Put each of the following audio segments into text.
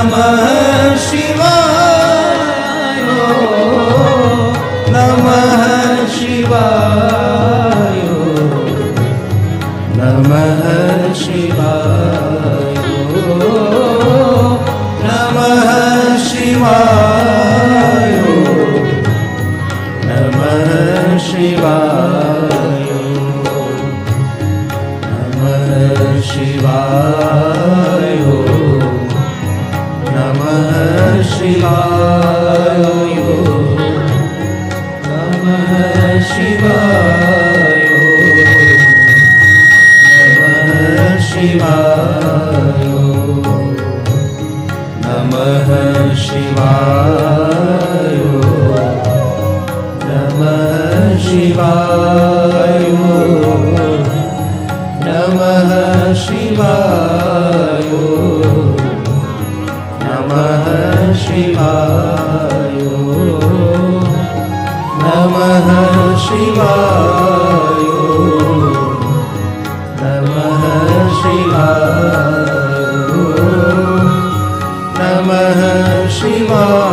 नमः शिवाय नमः शिवाय नमः शिवाय नमः शिवाय नमः शिवाय नमः शिवाय नमः शिवाय नमः शिवाय नमः शिवाय नमः शिवाय नमः शिवाय नमः शिवाय नमः शिवाय नमः शिवाय नमः शिवाय नमः शिवाय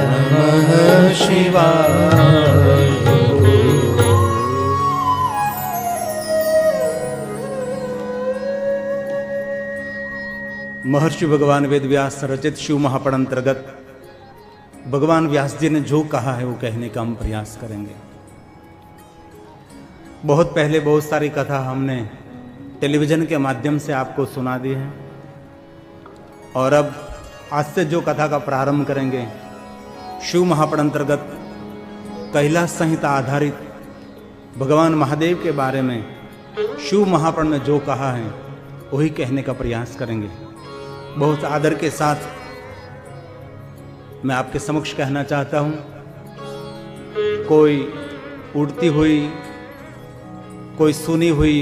नमः शिवाय। महर्षि भगवान वेद व्यास रचित शिव महापुराण अंतर्गत भगवान व्यास जी ने जो कहा है वो कहने का हम प्रयास करेंगे। बहुत पहले बहुत सारी कथा हमने टेलीविजन के माध्यम से आपको सुना दी है और अब आज से जो कथा का प्रारंभ करेंगे शिव महापुराण अंतर्गत कैलाश संहिता आधारित भगवान महादेव के बारे में शिव महापुराण में जो कहा है वही कहने का प्रयास करेंगे। बहुत आदर के साथ मैं आपके समक्ष कहना चाहता हूं, कोई उड़ती हुई कोई सुनी हुई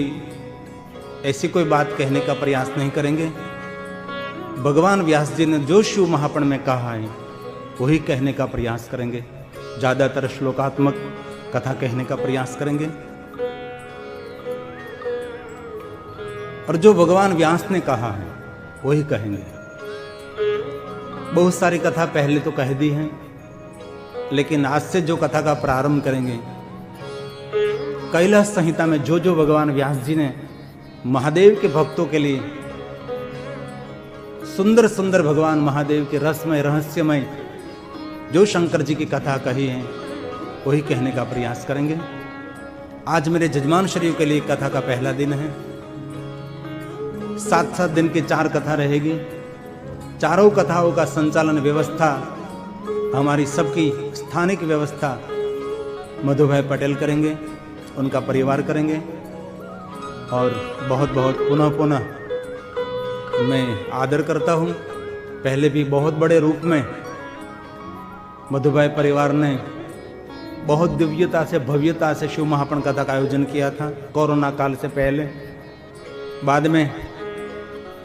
ऐसी कोई बात कहने का प्रयास नहीं करेंगे। भगवान व्यास जी ने जो शिव महापुराण में कहा है वही कहने का प्रयास करेंगे। ज्यादातर श्लोकात्मक कथा कहने का प्रयास करेंगे और जो भगवान व्यास ने कहा है वही कहेंगे। बहुत सारी कथा पहले तो कह दी है, लेकिन आज से जो कथा का प्रारंभ करेंगे कैलाश संहिता में जो जो भगवान व्यास जी ने महादेव के भक्तों के लिए सुंदर सुंदर भगवान महादेव के रसमय रहस्यमय जो शंकर जी की कथा कही है वही कहने का प्रयास करेंगे। आज मेरे जजमान शरीर के लिए कथा का पहला दिन है। 7-7 दिन की 4 कथा रहेगी। चारों कथाओं का संचालन व्यवस्था हमारी सबकी स्थानिक व्यवस्था मधुभाई पटेल करेंगे, उनका परिवार करेंगे और बहुत बहुत पुनः पुनः मैं आदर करता हूँ। पहले भी बहुत बड़े रूप में मधुभाई परिवार ने बहुत दिव्यता से भव्यता से शिव महापुराण कथा का आयोजन किया था कोरोना काल से पहले। बाद में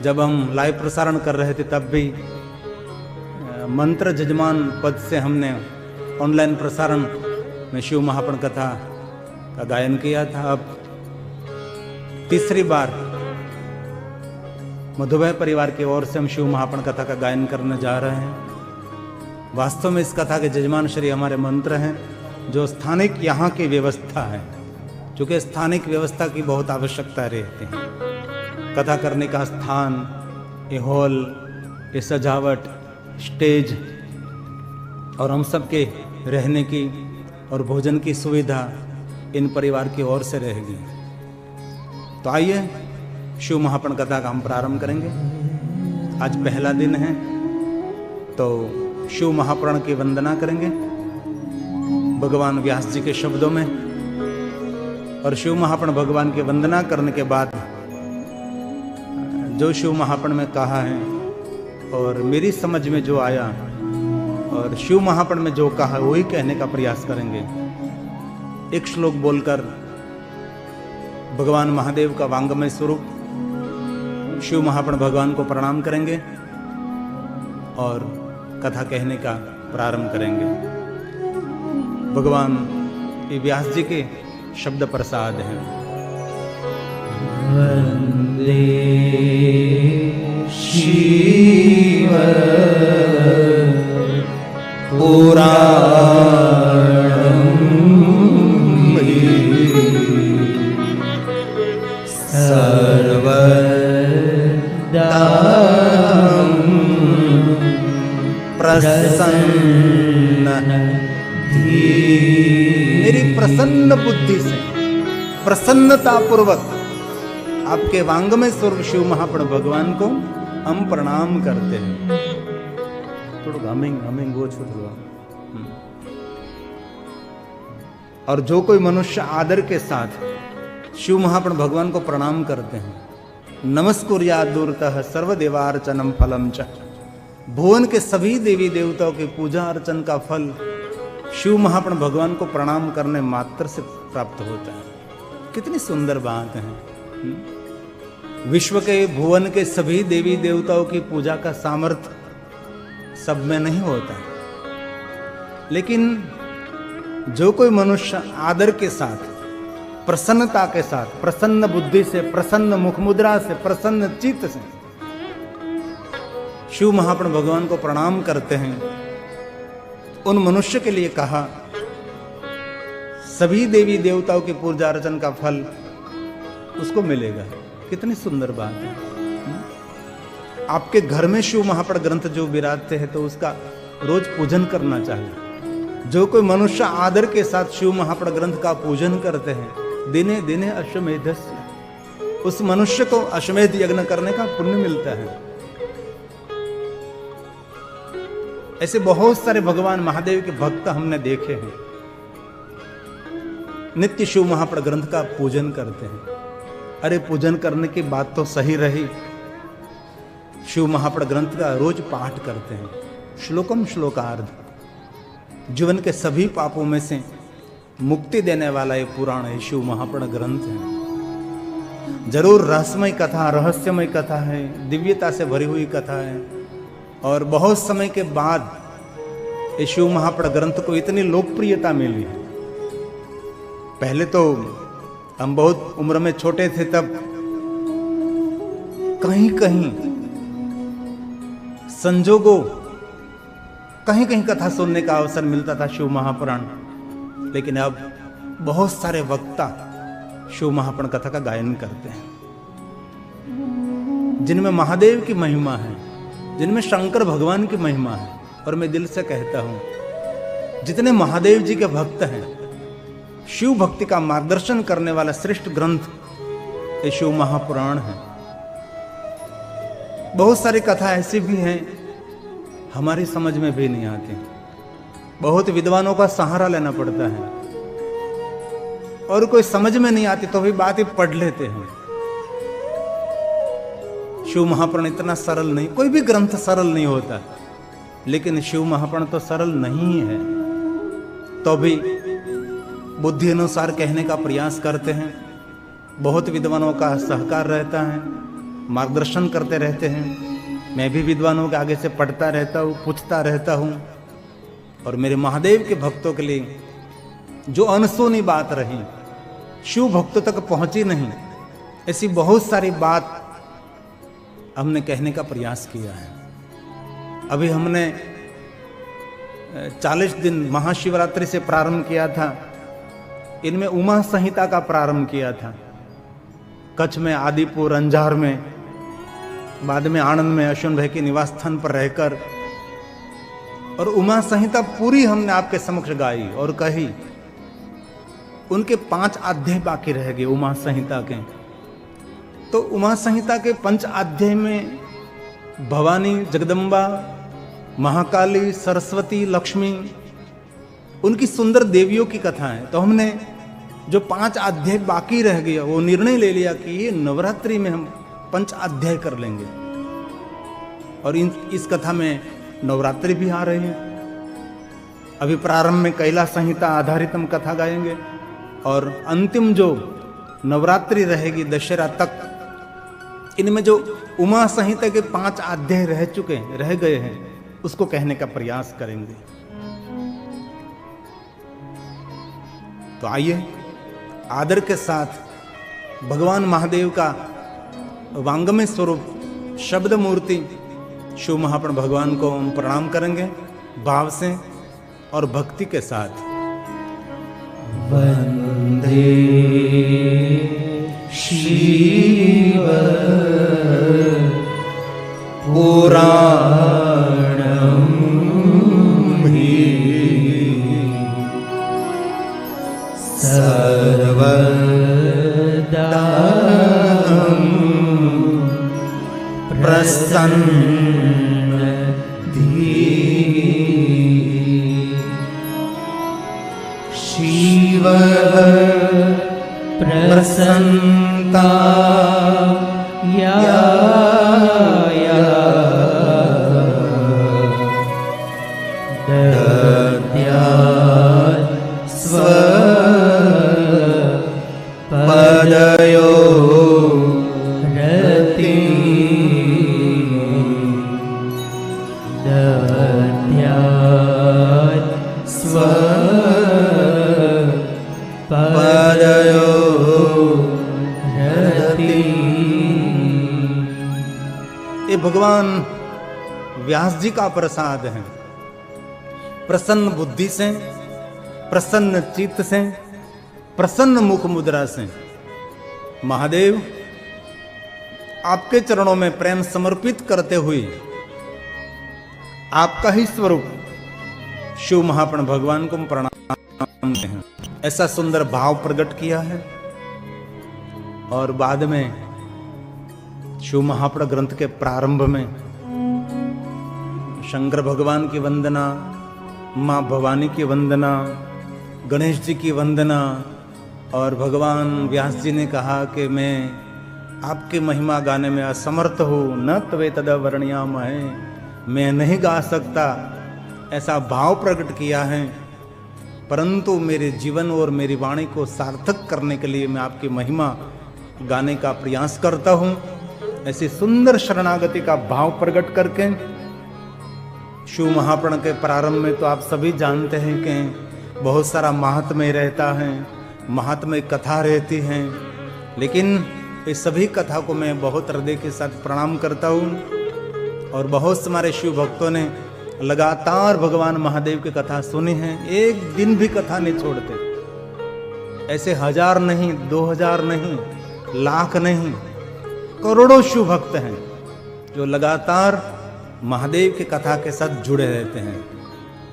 जब हम लाइव प्रसारण कर रहे थे तब भी मंत्र जजमान पद से हमने ऑनलाइन प्रसारण में शिव महापुराण कथा का गायन किया था। अब तीसरी बार मधुभाई परिवार की ओर से हम शिव महापुराण कथा का गायन करने जा रहे हैं। वास्तव में इस कथा के जजमान श्री हमारे मंत्र हैं जो स्थानिक यहाँ की व्यवस्था है, क्योंकि स्थानिक व्यवस्था की बहुत आवश्यकता रहती है। कथा करने का स्थान, ये हॉल, ये सजावट, स्टेज और हम सब के रहने की और भोजन की सुविधा इन परिवार की ओर से रहेगी। तो आइए शिव महापुराण कथा का हम प्रारंभ करेंगे। आज पहला दिन है तो शिव महापुराण की वंदना करेंगे भगवान व्यास जी के शब्दों में। और शिव महापुराण भगवान की वंदना करने के बाद जो शिव महापुराण में कहा है और मेरी समझ में जो आया और शिव महापुराण में जो कहा है वही कहने का प्रयास करेंगे। एक श्लोक बोलकर भगवान महादेव का वांगमय स्वरूप शिव महापुराण भगवान को प्रणाम करेंगे और कथा कहने का प्रारंभ करेंगे। भगवान ये व्यास जी के शब्द प्रसाद हैं। वंदे शिव पुराणम् सर्वदा प्रसन्न मेरी प्रसन्न बुद्धि से प्रसन्नता पूर्वक आपके वांगमय स्वरूप शिव महाप्रण भगवान को हम प्रणाम करते हैं। थोड़ा हमिंग वो छोड़। और जो कोई मनुष्य आदर के साथ शिव महाप्रण भगवान को प्रणाम करते हैं, नमस्कुर्यात् दूरतः सर्वदेवार्चनम फलम च, भुवन के सभी देवी देवताओं की पूजा अर्चन का फल शिव महाप्रण भगवान को प्रणाम करने मात्र से प्राप्त होता है। कितनी सुंदर बात है। विश्व के भुवन के सभी देवी देवताओं की पूजा का सामर्थ्य सब में नहीं होता, लेकिन जो कोई मनुष्य आदर के साथ, प्रसन्नता के साथ, प्रसन्न बुद्धि से, प्रसन्न मुख मुद्रा से, प्रसन्न चित्त से शिव महाप्रण भगवान को प्रणाम करते हैं, उन मनुष्य के लिए कहा सभी देवी देवताओं की पूजा अर्चन का फल उसको मिलेगा। कितनी सुंदर बात है। आपके घर में शिव महाप्रण ग्रंथ जो विराजते हैं तो उसका रोज पूजन करना चाहिए। जो कोई मनुष्य आदर के साथ शिव महाप्रण ग्रंथ का पूजन करते हैं, दिने दिने अश्वमेधस्य, उस मनुष्य को अश्वमेध यज्ञ करने का पुण्य मिलता है। ऐसे बहुत सारे भगवान महादेव के भक्त हमने देखे हैं, नित्य शिव महाप्रण ग्रंथ का पूजन करते हैं। अरे पूजन करने की बात तो सही रही, शिव महाप्रण ग्रंथ का रोज पाठ करते हैं। श्लोकम श्लोकार्ध, जीवन के सभी पापों में से मुक्ति देने वाला ये पुराण है, शिव महाप्रण ग्रंथ है। जरूर रहस्यमय कथा, रहस्यमय कथा है, दिव्यता से भरी हुई कथा है। और बहुत समय के बाद ये शिव महाप्रण ग्रंथ को इतनी लोकप्रियता मिली है। पहले तो हम बहुत उम्र में छोटे थे, तब कहीं कहीं संजोगों कहीं कहीं कथा सुनने का अवसर मिलता था शिव महापुराण। लेकिन अब बहुत सारे वक्ता शिव महापुराण कथा का गायन करते हैं, जिनमें महादेव की महिमा है, जिनमें शंकर भगवान की महिमा है। और मैं दिल से कहता हूं, जितने महादेव जी के भक्त हैं, शिव भक्ति का मार्गदर्शन करने वाला श्रेष्ठ ग्रंथ ये शिव महापुराण है। बहुत सारी कथा ऐसी भी हैं हमारी समझ में भी नहीं आती, बहुत विद्वानों का सहारा लेना पड़ता है, और कोई समझ में नहीं आती तो भी बात ही पढ़ लेते हैं। शिव महापुराण इतना सरल नहीं, कोई भी ग्रंथ सरल नहीं होता, लेकिन शिव महापुराण तो सरल नहीं है, तो भी बुद्धि अनुसार कहने का प्रयास करते हैं। बहुत विद्वानों का सहकार रहता है, मार्गदर्शन करते रहते हैं। मैं भी विद्वानों के आगे से पढ़ता रहता हूँ, पूछता रहता हूँ। और मेरे महादेव के भक्तों के लिए जो अनसुनी बात रही, शिव भक्तों तक पहुँची नहीं, ऐसी बहुत सारी बात हमने कहने का प्रयास किया है। अभी हमने 40 दिन महाशिवरात्रि से प्रारंभ किया था। इनमें उमा संहिता का प्रारंभ किया था, कच्छ में, आदिपुर, अंजार में, बाद में आनंद में अश्विन भाई के निवास स्थान पर रहकर। और उमा संहिता पूरी हमने आपके समक्ष गाई और कही। उनके 5 अध्याय बाकी रह गए उमा संहिता के। तो उमा संहिता के 5 अध्याय में भवानी, जगदम्बा, महाकाली, सरस्वती, लक्ष्मी, उनकी सुंदर देवियों की कथा है। तो हमने जो 5 अध्याय बाकी रह गया, वो निर्णय ले लिया कि ये नवरात्रि में हम 5 अध्याय कर लेंगे। और इस कथा में नवरात्रि भी आ रही है। अभी प्रारंभ में कैलाश संहिता आधारित हम कथा गाएंगे, और अंतिम जो नवरात्रि रहेगी दशहरा तक, इनमें जो उमा संहिता के 5 अध्याय रह गए हैं, उसको कहने का प्रयास करेंगे। तो आइए आदर के साथ भगवान महादेव का वांगमय स्वरूप, शब्द मूर्ति शिव महाप्रण भगवान को हम प्रणाम करेंगे भाव से और भक्ति के साथ। वंदे शिव पुराणं हि सर्वदा प्रसन्नति शिव प्रसन्नता या पदयो रति दद्यात् पदयो रति। ये भगवान व्यास जी का प्रसाद है। प्रसन्न बुद्धि से, प्रसन्न चित्त से, प्रसन्न मुख मुद्रा से महादेव आपके चरणों में प्रेम समर्पित करते हुए आपका ही स्वरूप शिव महाप्रण भगवान को प्रणाम हैं, ऐसा सुंदर भाव प्रकट किया है। और बाद में शिव महाप्रण ग्रंथ के प्रारंभ में शंकर भगवान की वंदना, मां भवानी की वंदना, गणेश जी की वंदना, और भगवान व्यास जी ने कहा कि मैं आपकी महिमा गाने में असमर्थ हूँ, न तवे तद वर्णयामहे, मैं नहीं गा सकता, ऐसा भाव प्रकट किया है। परंतु मेरे जीवन और मेरी वाणी को सार्थक करने के लिए मैं आपकी महिमा गाने का प्रयास करता हूँ। ऐसी सुंदर शरणागति का भाव प्रकट करके शिव महाप्रण के प्रारंभ में तो आप सभी जानते हैं कि बहुत सारा महात्म्य रहता है, महात्म्य कथा रहती हैं, लेकिन इस सभी कथा को मैं बहुत हृदय के साथ प्रणाम करता हूँ। और बहुत से हमारे शिव भक्तों ने लगातार भगवान महादेव की कथा सुनी है, एक दिन भी कथा नहीं छोड़ते। ऐसे 1000 नहीं, 2000 नहीं, लाख नहीं, करोड़ों शिव भक्त हैं जो लगातार महादेव की कथा के साथ जुड़े रहते हैं।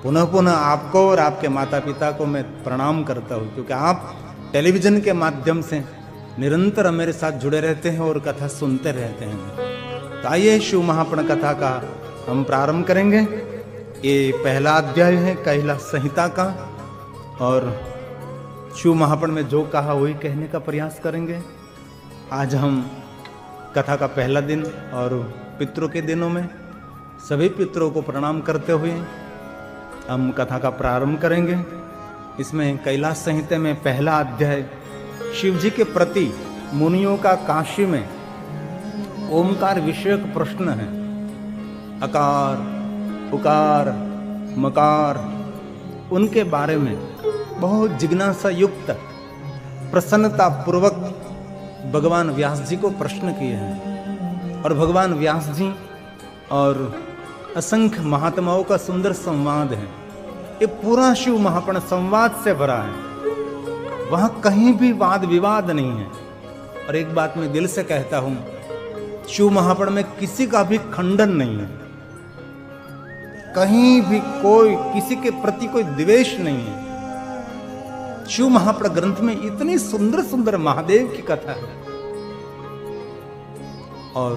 पुनः पुनः आपको और आपके माता पिता को मैं प्रणाम करता हूँ, क्योंकि आप टेलीविजन के माध्यम से निरंतर मेरे साथ जुड़े रहते हैं और कथा सुनते रहते हैं। तो आइए शिव महाप्रण कथा का हम प्रारंभ करेंगे। ये पहला अध्याय है कैलाश संहिता का, और शिव महाप्रण में जो कहा वही कहने का प्रयास करेंगे। आज हम कथा का पहला दिन और पितरों के दिनों में सभी पितरों को प्रणाम करते हुए हम कथा का प्रारंभ करेंगे। इसमें कैलाश संहिता में पहला अध्याय शिव जी के प्रति मुनियों का काशी में ओमकार विषयक प्रश्न है। अकार, उकार, मकार, उनके बारे में बहुत जिज्ञासा युक्त प्रसन्नता पूर्वक भगवान व्यास जी को प्रश्न किए हैं। और भगवान व्यास जी और असंख्य महात्माओं का सुंदर संवाद है। ये पूरा शिव महाप्रण संवाद से भरा है, वहां कहीं भी वाद विवाद नहीं है। और एक बात मैं दिल से कहता हूं, शिव महाप्रण में किसी का भी खंडन नहीं है, कहीं भी कोई किसी के प्रति कोई द्वेष नहीं है। शिव महाप्रण ग्रंथ में इतनी सुंदर सुंदर महादेव की कथा है और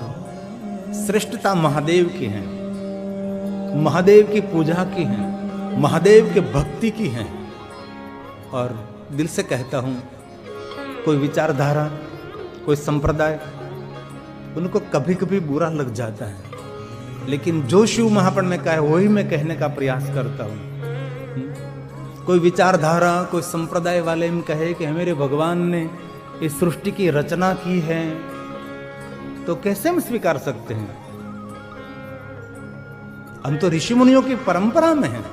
श्रेष्ठता महादेव की है, महादेव की पूजा की है, महादेव के भक्ति की है। और दिल से कहता हूं, कोई विचारधारा, कोई संप्रदाय, उनको कभी कभी बुरा लग जाता है, लेकिन जो शिव महाप्रण में कहा है वही मैं कहने का प्रयास करता हूं। कोई विचारधारा, कोई संप्रदाय वाले में कहे कि मेरे भगवान ने इस सृष्टि की रचना की है, तो कैसे हम स्वीकार सकते हैं? हम तो ऋषि मुनियों की परंपरा में हैं।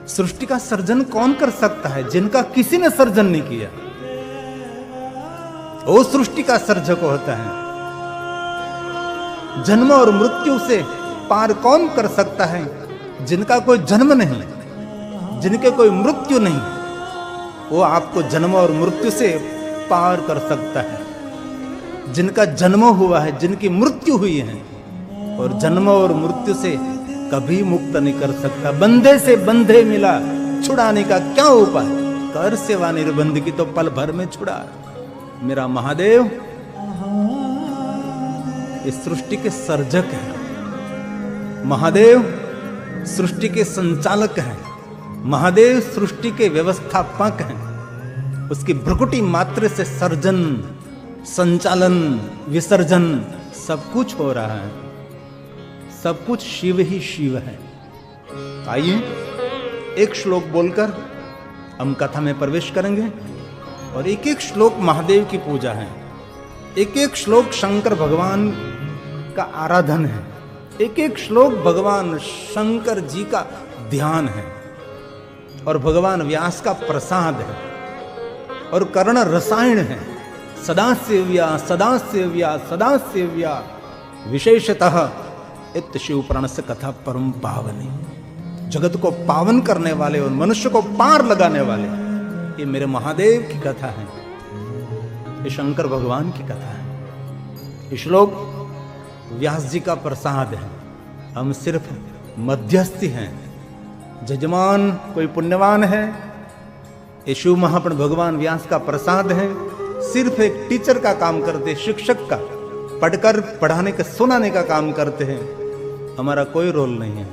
सृष्टि का सर्जन कौन कर सकता है जिनका किसी ने सर्जन नहीं किया? वो सृष्टि का सर्जक होता है। जन्म और मृत्यु से पार कौन कर सकता है? जिनका कोई जन्म नहीं, जिनके कोई मृत्यु नहीं, वो आपको जन्म और मृत्यु से पार कर सकता है। जिनका जन्म हुआ है, जिनकी मृत्यु हुई है, और जन्म और मृत्यु से कभी मुक्त नहीं कर सकता। बंधे से बंधे मिला, छुड़ाने का क्या उपाय? कर सेवा निर्बंध की तो पल भर में छुड़ा। मेरा महादेव इस सृष्टि के सर्जक है, महादेव सृष्टि के संचालक हैं, महादेव सृष्टि के व्यवस्थापक हैं। उसकी भ्रुकुटी मात्र से सर्जन, संचालन, विसर्जन सब कुछ हो रहा है। सब कुछ शिव ही शिव है। आइए एक श्लोक बोलकर हम कथा में प्रवेश करेंगे, और एक एक श्लोक महादेव की पूजा है, एक एक श्लोक शंकर भगवान का आराधन है, एक एक श्लोक भगवान शंकर जी का ध्यान है, और भगवान व्यास का प्रसाद है, और कर्ण रसायन है। सदा सेव्या सदा सेव्या सदा सेव्या, विशेषतः इत शिव पुराण से कथा परम पावनी। जगत को पावन करने वाले और मनुष्य को पार लगाने वाले, ये मेरे महादेव की कथा है, ये शंकर भगवान की कथा है। ये श्लोक व्यास जी का प्रसाद है। हम सिर्फ मध्यस्थी हैं। जजमान कोई पुण्यवान है, ये शिव महापुण भगवान व्यास का प्रसाद है। सिर्फ एक टीचर का काम करते, शिक्षक का, पढ़कर पढ़ाने के सुनाने का काम करते हैं। हमारा कोई रोल नहीं है,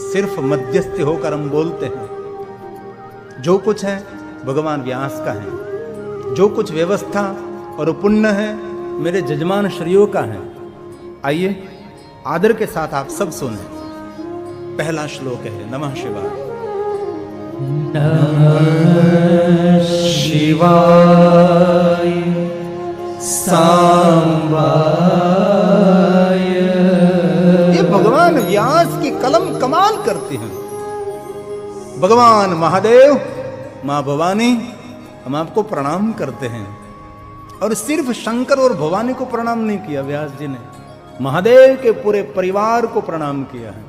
सिर्फ मध्यस्थी होकर हम बोलते हैं। जो कुछ है भगवान व्यास का है, जो कुछ व्यवस्था और पुण्य है मेरे जजमान श्रीयों का है। आइए आदर के साथ आप सब सुने। पहला श्लोक है नमः शिवाय। नमः शिवाय सांबाय। ये भगवान व्यास की कलम कमाल करती हैं। भगवान महादेव, मां भवानी, हम आपको प्रणाम करते हैं। और सिर्फ शंकर और भवानी को प्रणाम नहीं किया व्यास जी ने, महादेव के पूरे परिवार को प्रणाम किया है।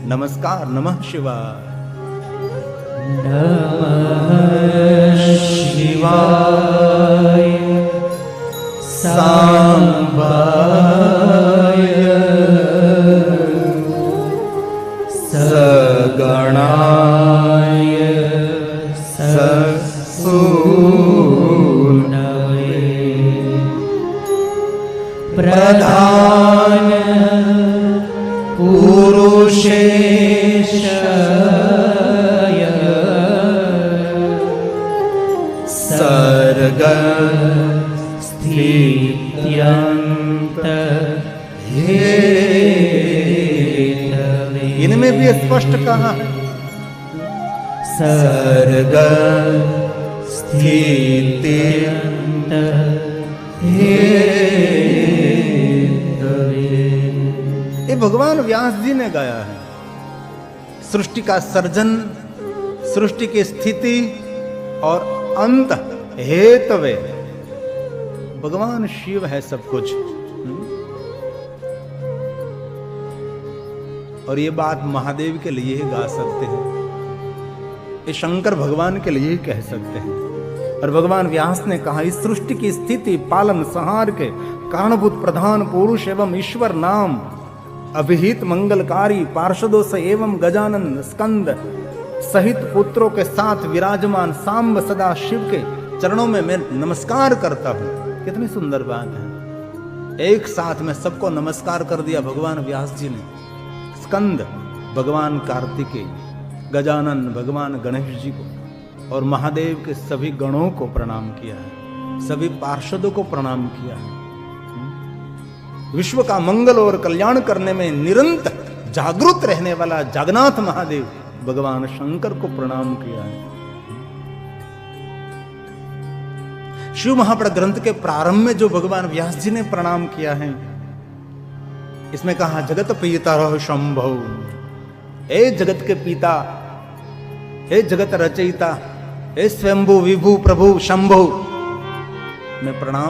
नमस्कार, नमः शिवाय। नमः शिवाय सांबाय सगणाय ससूनवे प्रधान पुरुषेशय सर्ग स्थित्यन्त हेतवे। इनमें भी स्पष्ट कहा है सर्ग स्थित्यन्त हेतवे। ये भगवान व्यास जी ने गाया है। सृष्टि का सर्जन, सृष्टि की स्थिति और अंत हेतवे भगवान शिव है सब कुछ। और ये बात महादेव के लिए ही गा सकते हैं, ये शंकर भगवान के लिए ही कह सकते हैं। और भगवान व्यास ने कहा इस सृष्टि की स्थिति, पालन, संहार के कारणभूत प्रधान पुरुष एवं ईश्वर नाम अभिहित मंगलकारी पार्षदों से एवं गजानन स्कंद सहित पुत्रों के साथ विराजमान सांब सदा शिव के चरणों में मैं नमस्कार करता हूं। कितनी सुंदर बात है। एक साथ में सबको नमस्कार कर दिया भगवान व्यास जी ने। स्कंद भगवान कार्तिकेय, गजानन भगवान गणेश जी को, और महादेव के सभी गणों को प्रणाम किया है, सभी पार्षदों को प्रणाम किया है। विश्व का मंगल और कल्याण करने में निरंतर जागृत रहने वाला जगन्नाथ महादेव भगवान शंकर को प्रणाम किया है। शिव महापुराण ग्रंथ के प्रारंभ में जो भगवान व्यास जी ने प्रणाम किया है, इसमें कहा जगत पिता रहो शंभो, हे जगत के पिता, हे जगत रचयिता, हे स्वयंभू विभू प्रभु शंभो, मैं प्रणाम